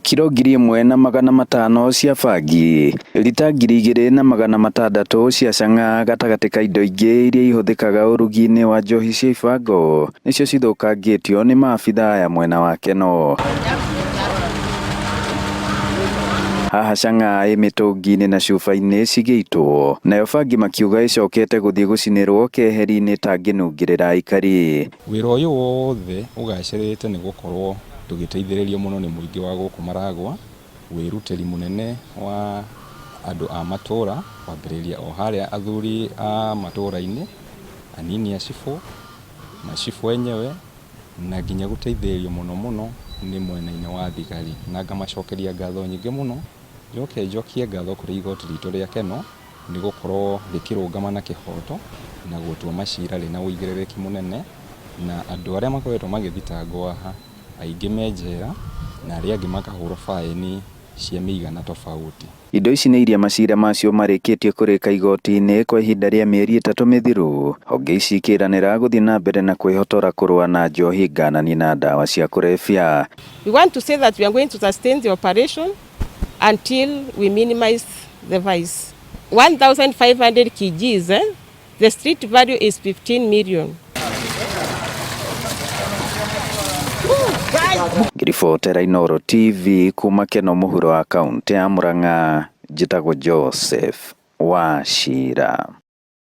Kiro 1,500 cia bangi, lita 2,600 cia canga gatagatĩ ka indo ingĩ iria ihũthĩkaga ũrugi-inĩ wa njohi cia ibango nĩcio cithũkangĩtio nĩ maabithaa ya mwena wa Keno. Haha canga mĩtũngi-inĩ na cuba-inĩ cigĩitwo, nayo bangi makiuga ĩcokete gũthiĩ gũcinĩrwo keheri-inĩ ĩtangĩnungĩrĩra aikari. Wĩra ũyũ wothe ũgacĩrĩte nĩ gũkorwo tũgĩteithĩrĩrio mũno nĩ mũingĩ wa gũkũ Maragwa, wĩrutĩri mũnene wa andũ a matũra, kwambĩrĩria o harĩa athuri a matũra-inĩ, anini a cibũ, macibũ enyewe, na nginya gũteithĩrĩrio mũno nĩ mwena-inĩ wa thigari, na ngamacokeria ngatho nyingĩ mũno. Njokie ngatho kũrĩ igoti ritũ rĩa Keno nĩ gũkorwo rĩkĩrũgama na kĩhoto na gũtua macira rĩna ũigĩrĩrĩki mũnene, na andũ arĩa makoretwo magĩthitangwo haha aingĩ me njera na arĩa angĩ makahũrwo faĩni cia mĩigana tofauti. Indo ici nĩ iria macira macio marĩkĩtie kũrĩka igoti-inĩ kwa ihinda rĩa mĩeri 3 mĩthiru. Honge ici ikĩranĩra gũthiĩ na mbere na kwĩhotora kũrũa na njohi nganani na ndawa cia kũrebia. We want to say that we are going to sustain the operation until we minimize the vice. 1,500 kgs, the street value is 15 million. Ngiribotera Inooro TV kuma Keno mũhuro wa kaunti ya Murang'a, njĩtagwo Joseph Wachira.